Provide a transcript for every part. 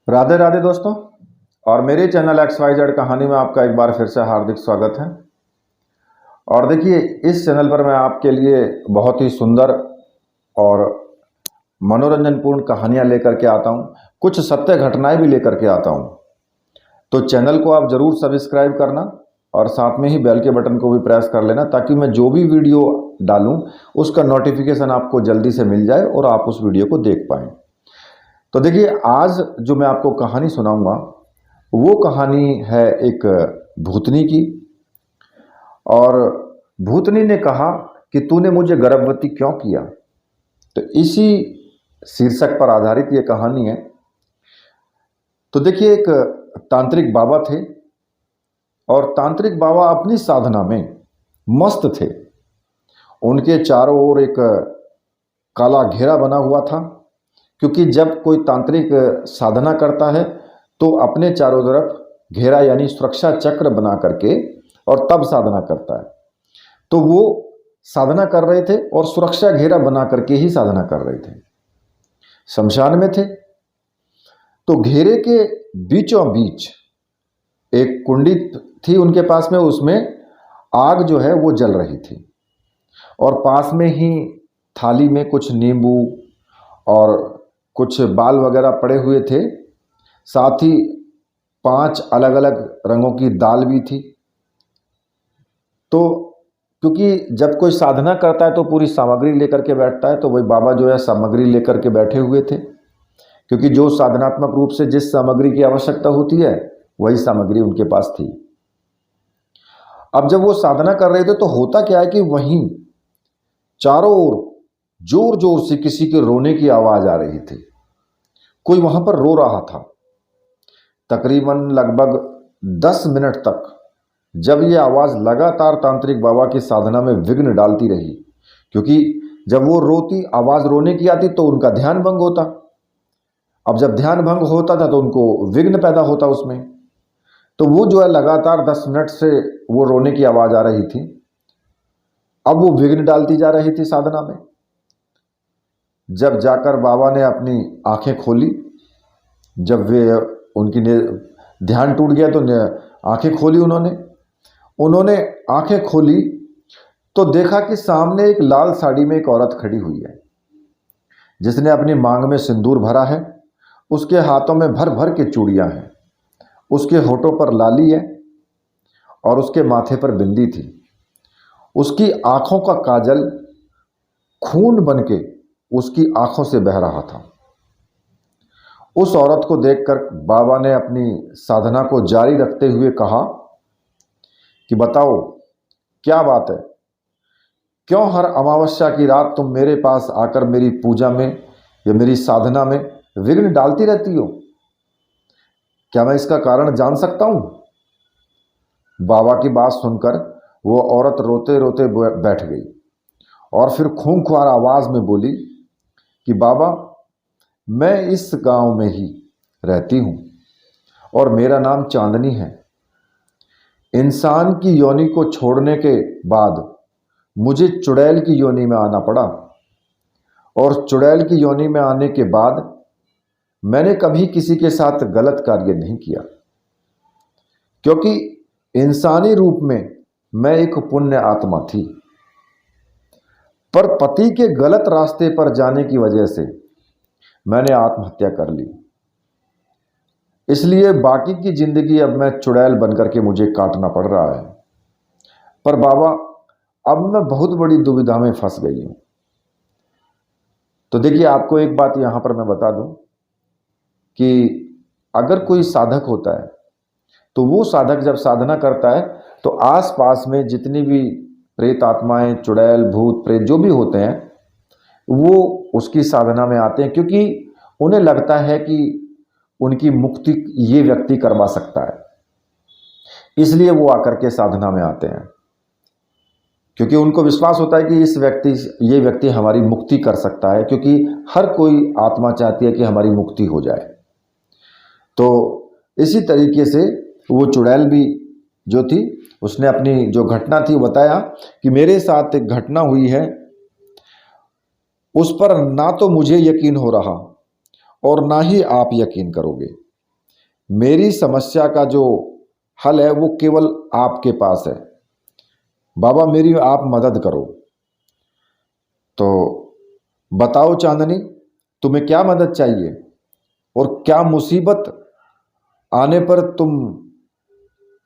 राधे राधे दोस्तों। और मेरे चैनल XYZ कहानी में आपका एक बार फिर से हार्दिक स्वागत है। और देखिए, इस चैनल पर मैं आपके लिए बहुत ही सुंदर और मनोरंजनपूर्ण कहानियां लेकर के आता हूं, कुछ सत्य घटनाएं भी लेकर के आता हूं। तो चैनल को आप ज़रूर सब्सक्राइब करना और साथ में ही बेल के बटन को भी प्रेस कर लेना, ताकि मैं जो भी वीडियो डालूं उसका नोटिफिकेशन आपको जल्दी से मिल जाए और आप उस वीडियो को देख पाएँ। तो देखिए, आज जो मैं आपको कहानी सुनाऊंगा वो कहानी है एक भूतनी की। और भूतनी ने कहा कि तूने मुझे गर्भवती क्यों किया। तो इसी शीर्षक पर आधारित ये कहानी है। तो देखिए, एक तांत्रिक बाबा थे और तांत्रिक बाबा अपनी साधना में मस्त थे। उनके चारों ओर एक काला घेरा बना हुआ था, क्योंकि जब कोई तांत्रिक साधना करता है तो अपने चारों तरफ घेरा यानी सुरक्षा चक्र बना करके और तब साधना करता है। तो वो साधना कर रहे थे और सुरक्षा घेरा बना करके ही साधना कर रहे थे। शमशान में थे तो घेरे के बीचों बीच एक कुंडी थी उनके पास में, उसमें आग जो है वो जल रही थी। और पास में ही थाली में कुछ नींबू और कुछ बाल वगैरह पड़े हुए थे। साथ ही 5 अलग अलग रंगों की दाल भी थी। तो क्योंकि जब कोई साधना करता है तो पूरी सामग्री लेकर के बैठता है, तो वही बाबा जो है सामग्री लेकर के बैठे हुए थे, क्योंकि जो साधनात्मक रूप से जिस सामग्री की आवश्यकता होती है वही सामग्री उनके पास थी। अब जब वो साधना कर रहे थे तो होता क्या है कि वहीं चारों ओर जोर जोर से किसी के रोने की आवाज आ रही थी। कोई वहां पर रो रहा था। तकरीबन लगभग 10 मिनट तक जब ये आवाज लगातार तांत्रिक बाबा की साधना में विघ्न डालती रही, क्योंकि जब वो रोती, आवाज रोने की आती तो उनका ध्यान भंग होता। अब जब ध्यान भंग होता था तो उनको विघ्न पैदा होता उसमें। तो वो जो है लगातार 10 मिनट से वो रोने की आवाज आ रही थी। अब वो विघ्न डालती जा रही थी साधना में। जब जाकर बाबा ने अपनी आंखें खोली, जब वे उनकी ध्यान टूट गया तो आंखें खोली उन्होंने आंखें खोली तो देखा कि सामने एक लाल साड़ी में एक औरत खड़ी हुई है, जिसने अपनी मांग में सिंदूर भरा है। उसके हाथों में भर भर के चूड़ियां हैं, उसके होठों पर लाली है और उसके माथे पर बिंदी थी। उसकी आंखों का काजल खून बनके उसकी आंखों से बह रहा था। उस औरत को देखकर बाबा ने अपनी साधना को जारी रखते हुए कहा कि बताओ क्या बात है, क्यों हर अमावस्या की रात तुम मेरे पास आकर मेरी पूजा में या मेरी साधना में विघ्न डालती रहती हो? क्या मैं इसका कारण जान सकता हूं? बाबा की बात सुनकर वो औरत रोते रोते बैठ गई और फिर खूंखार आवाज में बोली कि बाबा, मैं इस गांव में ही रहती हूं और मेरा नाम चांदनी है। इंसान की योनि को छोड़ने के बाद मुझे चुड़ैल की योनि में आना पड़ा, और चुड़ैल की योनि में आने के बाद मैंने कभी किसी के साथ गलत कार्य नहीं किया, क्योंकि इंसानी रूप में मैं एक पुण्य आत्मा थी। पर पति के गलत रास्ते पर जाने की वजह से मैंने आत्महत्या कर ली, इसलिए बाकी की जिंदगी अब मैं चुड़ैल बनकर के मुझे काटना पड़ रहा है। पर बाबा, अब मैं बहुत बड़ी दुविधा में फंस गई हूं। तो देखिए, आपको एक बात यहां पर मैं बता दूं कि अगर कोई साधक होता है तो वो साधक जब साधना करता है तो आसपास में जितनी भी प्रेत आत्माएं, चुड़ैल, भूत प्रेत जो भी होते हैं वो उसकी साधना में आते हैं, क्योंकि उन्हें लगता है कि उनकी मुक्ति ये व्यक्ति करवा सकता है। इसलिए वो आकर के साधना में आते हैं, क्योंकि उनको विश्वास होता है कि ये व्यक्ति हमारी मुक्ति कर सकता है, क्योंकि हर कोई आत्मा चाहती है कि हमारी मुक्ति हो जाए। तो इसी तरीके से वो चुड़ैल भी जो थी, उसने अपनी जो घटना थी बताया कि मेरे साथ एक घटना हुई है, उस पर ना तो मुझे यकीन हो रहा और ना ही आप यकीन करोगे। मेरी समस्या का जो हल है वो केवल आपके पास है। बाबा मेरी आप मदद करो। तो बताओ चांदनी, तुम्हें क्या मदद चाहिए और क्या मुसीबत आने पर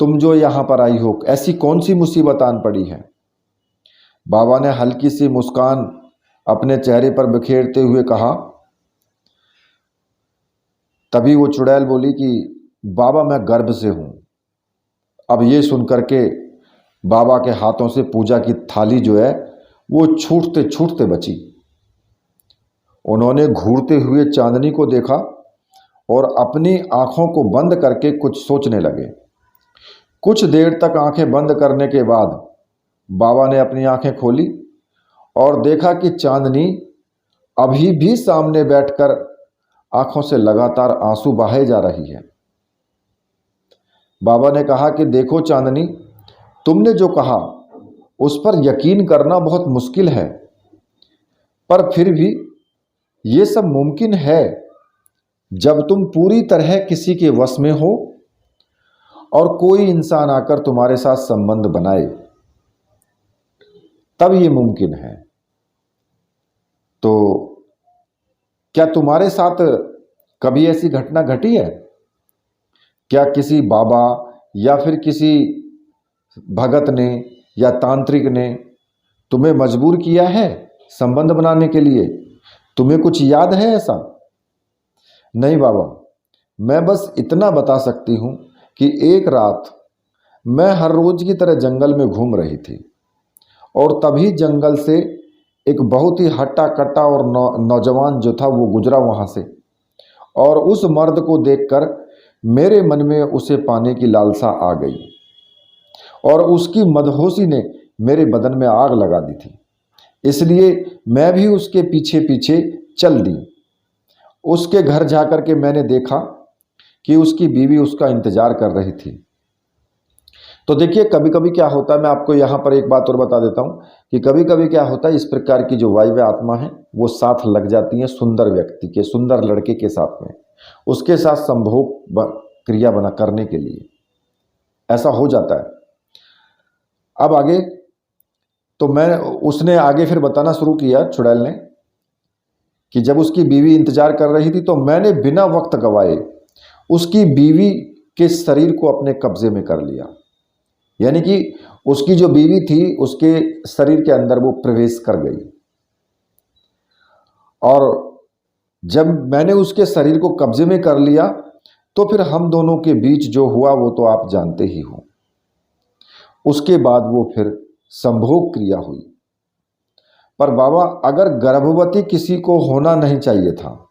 तुम जो यहाँ पर आई हो, ऐसी कौन सी मुसीबत आन पड़ी है? बाबा ने हल्की सी मुस्कान अपने चेहरे पर बिखेरते हुए कहा। तभी वो चुड़ैल बोली कि बाबा मैं गर्भ से हूँ। अब ये सुनकर के बाबा के हाथों से पूजा की थाली जो है वो छूटते छूटते बची। उन्होंने घूरते हुए चांदनी को देखा और अपनी आंखों को बंद करके कुछ सोचने लगे। कुछ देर तक आंखें बंद करने के बाद बाबा ने अपनी आंखें खोली और देखा कि चांदनी अभी भी सामने बैठकर आंखों से लगातार आंसू बहाए जा रही है। बाबा ने कहा कि देखो चांदनी, तुमने जो कहा उस पर यकीन करना बहुत मुश्किल है, पर फिर भी ये सब मुमकिन है जब तुम पूरी तरह किसी के वश में हो और कोई इंसान आकर तुम्हारे साथ संबंध बनाए, तब ये मुमकिन है। तो क्या तुम्हारे साथ कभी ऐसी घटना घटी है? क्या किसी बाबा या फिर किसी भगत ने या तांत्रिक ने तुम्हें मजबूर किया है संबंध बनाने के लिए? तुम्हें कुछ याद है ऐसा? नहीं बाबा, मैं बस इतना बता सकती हूँ कि एक रात मैं हर रोज की तरह जंगल में घूम रही थी और तभी जंगल से एक बहुत ही हट्टा कट्टा और नौजवान जो था वो गुजरा वहाँ से, और उस मर्द को देखकर मेरे मन में उसे पाने की लालसा आ गई और उसकी मदहोशी ने मेरे बदन में आग लगा दी थी। इसलिए मैं भी उसके पीछे पीछे चल दी। उसके घर जाकर के मैंने देखा कि उसकी बीवी उसका इंतजार कर रही थी। तो देखिए, कभी कभी क्या होता है, मैं आपको यहाँ पर एक बात और बता देता हूँ कि कभी कभी क्या होता है, इस प्रकार की जो वायव्य आत्मा है वो साथ लग जाती है सुंदर व्यक्ति के, सुंदर लड़के के साथ में, उसके साथ संभोग क्रिया बना करने के लिए। ऐसा हो जाता है। अब आगे तो उसने आगे फिर बताना शुरू किया चुड़ैल ने कि जब उसकी बीवी इंतजार कर रही थी तो मैंने बिना वक्त गवाए उसकी बीवी के शरीर को अपने कब्जे में कर लिया। यानी कि उसकी जो बीवी थी उसके शरीर के अंदर वो प्रवेश कर गई, और जब मैंने उसके शरीर को कब्जे में कर लिया तो फिर हम दोनों के बीच जो हुआ वो तो आप जानते ही हो। उसके बाद वो फिर संभोग क्रिया हुई। पर बाबा, अगर गर्भवती किसी को होना नहीं चाहिए था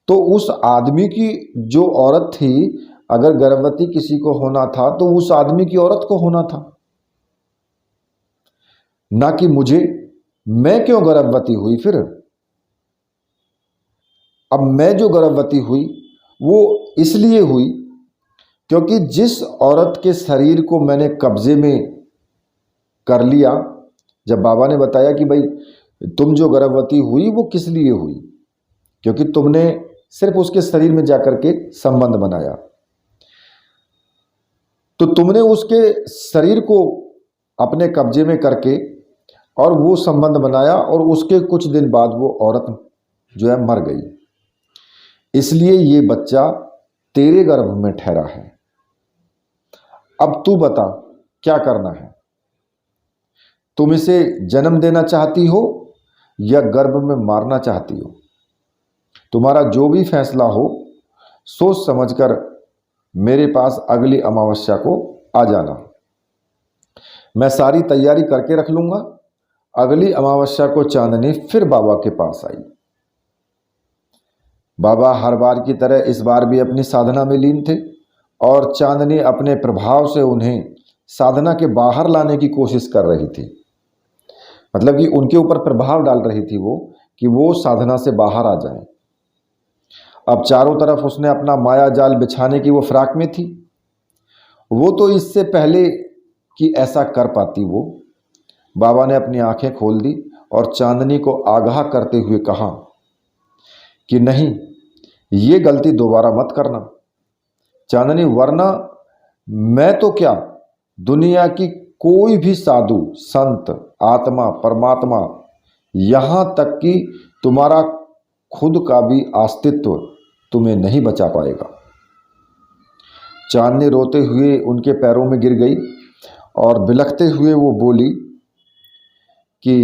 तो उस आदमी की जो औरत थी, अगर गर्भवती किसी को होना था तो उस आदमी की औरत को होना था, ना कि मुझे। मैं क्यों गर्भवती हुई फिर? अब मैं जो गर्भवती हुई वो इसलिए हुई क्योंकि जिस औरत के शरीर को मैंने कब्जे में कर लिया, जब बाबा ने बताया कि भाई तुम जो गर्भवती हुई वो किस लिए हुई, क्योंकि तुमने सिर्फ उसके शरीर में जाकर के संबंध बनाया, तो तुमने उसके शरीर को अपने कब्जे में करके और वो संबंध बनाया, और उसके कुछ दिन बाद वो औरत जो है मर गई। इसलिए ये बच्चा तेरे गर्भ में ठहरा है। अब तू बता क्या करना है? तुम इसे जन्म देना चाहती हो या गर्भ में मारना चाहती हो? तुम्हारा जो भी फैसला हो, सोच समझकर मेरे पास अगली अमावस्या को आ जाना। मैं सारी तैयारी करके रख लूँगा। अगली अमावस्या को चांदनी फिर बाबा के पास आई। बाबा हर बार की तरह इस बार भी अपनी साधना में लीन थे, और चांदनी अपने प्रभाव से उन्हें साधना के बाहर लाने की कोशिश कर रही थी। मतलब कि उनके ऊपर प्रभाव डाल रही थी वो, कि वो साधना से बाहर आ जाएं। अब चारों तरफ उसने अपना माया जाल बिछाने की वो फिराक में थी। वो तो इससे पहले कि ऐसा कर पाती वो, बाबा ने अपनी आंखें खोल दी और चांदनी को आगाह करते हुए कहा कि नहीं, ये गलती दोबारा मत करना चांदनी, वरना मैं तो क्या, दुनिया की कोई भी साधु संत आत्मा परमात्मा, यहाँ तक कि तुम्हारा खुद का भी अस्तित्व तुम्हें नहीं बचा पाएगा। चांदनी रोते हुए उनके पैरों में गिर गई और बिलखते हुए वो बोली कि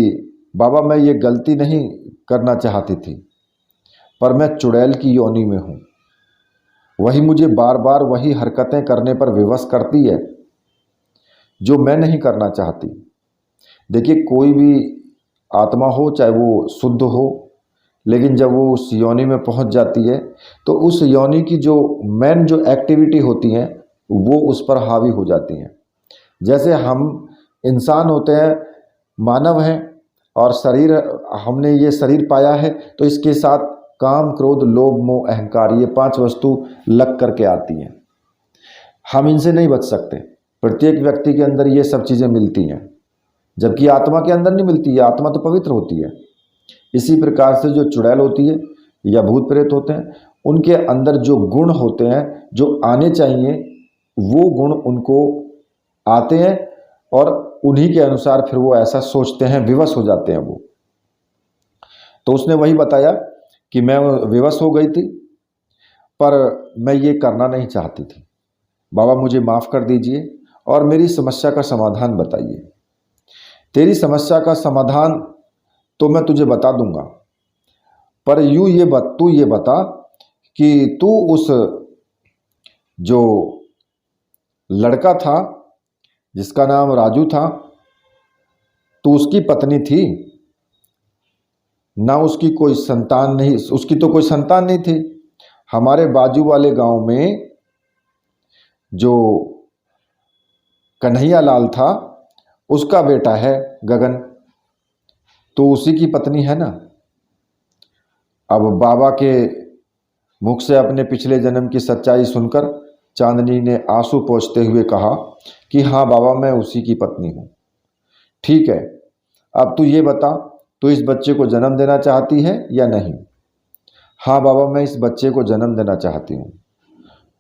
बाबा, मैं ये गलती नहीं करना चाहती थी, पर मैं चुड़ैल की योनि में हूँ। वही मुझे बार बार वही हरकतें करने पर विवश करती है जो मैं नहीं करना चाहती। देखिए, कोई भी आत्मा हो, चाहे वो शुद्ध हो, लेकिन जब वो उस योनि में पहुंच जाती है तो उस योनि की जो मेन जो एक्टिविटी होती हैं वो उस पर हावी हो जाती हैं। जैसे हम इंसान होते हैं, मानव हैं, और शरीर, हमने ये शरीर पाया है तो इसके साथ काम क्रोध लोभ मोह अहंकार, ये 5 वस्तु लग करके आती हैं। हम इनसे नहीं बच सकते। प्रत्येक व्यक्ति के अंदर ये सब चीज़ें मिलती हैं, जबकि आत्मा के अंदर नहीं मिलती है। आत्मा तो पवित्र होती है। इसी प्रकार से जो चुड़ैल होती है या भूत प्रेत होते हैं, उनके अंदर जो गुण होते हैं जो आने चाहिए, वो गुण उनको आते हैं और उन्हीं के अनुसार फिर वो ऐसा सोचते हैं, विवश हो जाते हैं वो। तो उसने वही बताया कि मैं विवश हो गई थी, पर मैं ये करना नहीं चाहती थी। बाबा, मुझे माफ़ कर दीजिए और मेरी समस्या का समाधान बताइए। तेरी समस्या का समाधान तो मैं तुझे बता दूंगा, पर तू ये बता कि तू उस जो लड़का था जिसका नाम राजू था, तो उसकी पत्नी थी ना? उसकी कोई संतान नहीं, उसकी तो कोई संतान नहीं थी। हमारे बाजू वाले गांव में जो कन्हैया लाल था, उसका बेटा है गगन, तो उसी की पत्नी है ना। अब बाबा के मुख से अपने पिछले जन्म की सच्चाई सुनकर चांदनी ने आंसू पोंछते हुए कहा कि हाँ बाबा, मैं उसी की पत्नी हूँ। ठीक है, अब तू ये बता, तू इस बच्चे को जन्म देना चाहती है या नहीं? हाँ बाबा, मैं इस बच्चे को जन्म देना चाहती हूँ,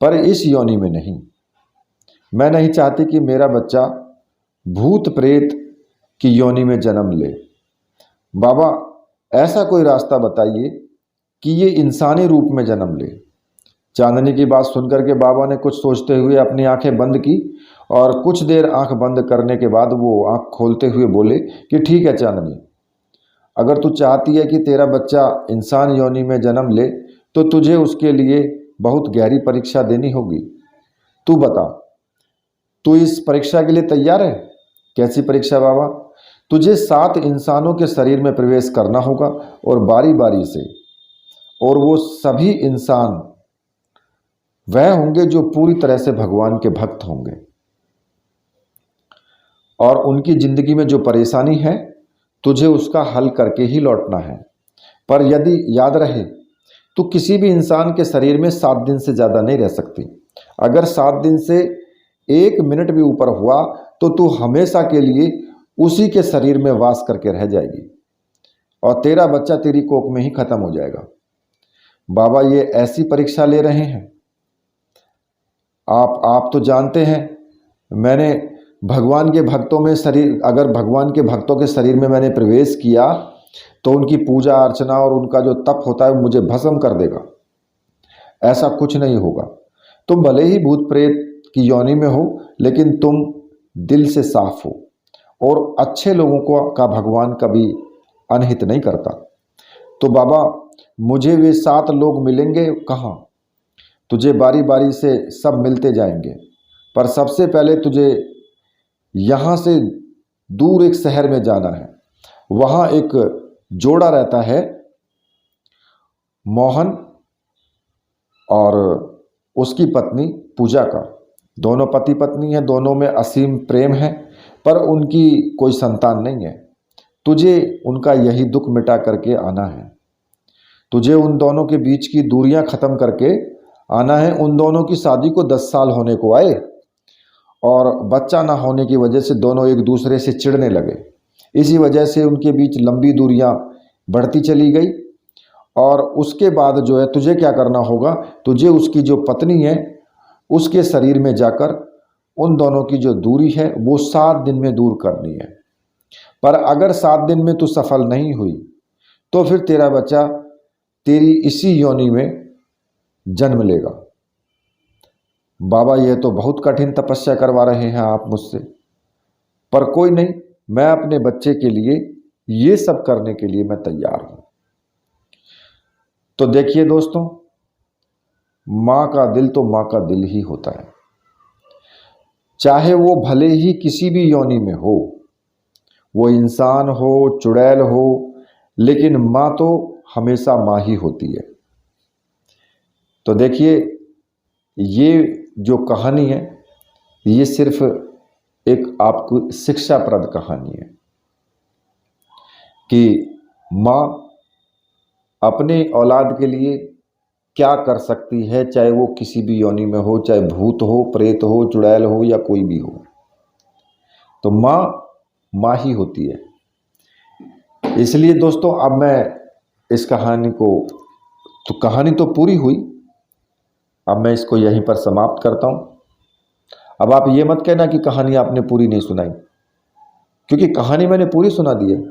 पर इस योनि में नहीं। मैं नहीं चाहती कि मेरा बच्चा भूत प्रेत की योनि में जन्म ले। बाबा, ऐसा कोई रास्ता बताइए कि ये इंसानी रूप में जन्म ले। चांदनी की बात सुनकर के बाबा ने कुछ सोचते हुए अपनी आंखें बंद की और कुछ देर आंख बंद करने के बाद वो आंख खोलते हुए बोले कि ठीक है चांदनी, अगर तू चाहती है कि तेरा बच्चा इंसान योनि में जन्म ले तो तुझे उसके लिए बहुत गहरी परीक्षा देनी होगी। तू बता, तू इस परीक्षा के लिए तैयार है? कैसी परीक्षा बाबा? तुझे 7 इंसानों के शरीर में प्रवेश करना होगा और बारी बारी से, और वो सभी इंसान वह होंगे जो पूरी तरह से भगवान के भक्त होंगे, और उनकी जिंदगी में जो परेशानी है तुझे उसका हल करके ही लौटना है। पर यदि याद रहे, तू किसी भी इंसान के शरीर में 7 दिन से ज़्यादा नहीं रह सकती। अगर 7 दिन से 1 मिनट भी ऊपर हुआ तो तू हमेशा के लिए उसी के शरीर में वास करके रह जाएगी और तेरा बच्चा तेरी कोख में ही खत्म हो जाएगा। बाबा ये ऐसी परीक्षा ले रहे हैं। आप तो जानते हैं, मैंने भगवान के भक्तों में शरीर, अगर भगवान के भक्तों के शरीर में मैंने प्रवेश किया तो उनकी पूजा अर्चना और उनका जो तप होता है मुझे भस्म कर देगा। ऐसा कुछ नहीं होगा। तुम भले ही भूत प्रेत की योनि में हो, लेकिन तुम दिल से साफ हो और अच्छे लोगों का भगवान कभी अनहित नहीं करता। तो बाबा, मुझे वे 7 लोग मिलेंगे कहाँ? तुझे बारी बारी से सब मिलते जाएंगे, पर सबसे पहले तुझे यहाँ से दूर एक शहर में जाना है। वहाँ एक जोड़ा रहता है, मोहन और उसकी पत्नी पूजा का। दोनों पति पत्नी हैं, दोनों में असीम प्रेम है, पर उनकी कोई संतान नहीं है। तुझे उनका यही दुख मिटा करके आना है। तुझे उन दोनों के बीच की दूरियां खत्म करके आना है। उन दोनों की शादी को 10 साल होने को आए और बच्चा ना होने की वजह से दोनों एक दूसरे से चिढ़ने लगे। इसी वजह से उनके बीच लंबी दूरियां बढ़ती चली गई और उसके बाद जो है तुझे क्या करना होगा, तुझे उसकी जो पत्नी है उसके शरीर में जाकर उन दोनों की जो दूरी है वो 7 दिन में दूर करनी है। पर अगर 7 दिन में तू सफल नहीं हुई तो फिर तेरा बच्चा तेरी इसी योनि में जन्म लेगा। बाबा ये तो बहुत कठिन तपस्या करवा रहे हैं आप मुझसे, पर कोई नहीं, मैं अपने बच्चे के लिए ये सब करने के लिए मैं तैयार हूं। तो देखिए दोस्तों, मां का दिल तो मां का दिल ही होता है, चाहे वो भले ही किसी भी योनि में हो, वो इंसान हो, चुड़ैल हो, लेकिन मां तो हमेशा मां ही होती है। तो देखिए, ये जो कहानी है ये सिर्फ एक आपको शिक्षाप्रद कहानी है कि मां अपने औलाद के लिए क्या कर सकती है, चाहे वो किसी भी योनि में हो, चाहे भूत हो, प्रेत हो, चुड़ैल हो या कोई भी हो। तो मां मां ही होती है। इसलिए दोस्तों, अब मैं इस कहानी को, तो कहानी तो पूरी हुई, अब मैं इसको यहीं पर समाप्त करता हूं। अब आप ये मत कहना कि कहानी आपने पूरी नहीं सुनाई, क्योंकि कहानी मैंने पूरी सुना दी है।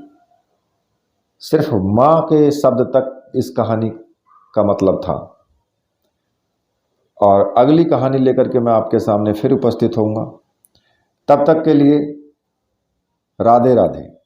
सिर्फ मां के शब्द तक इस कहानी का मतलब था। और अगली कहानी लेकर के मैं आपके सामने फिर उपस्थित होऊंगा। तब तक के लिए राधे राधे।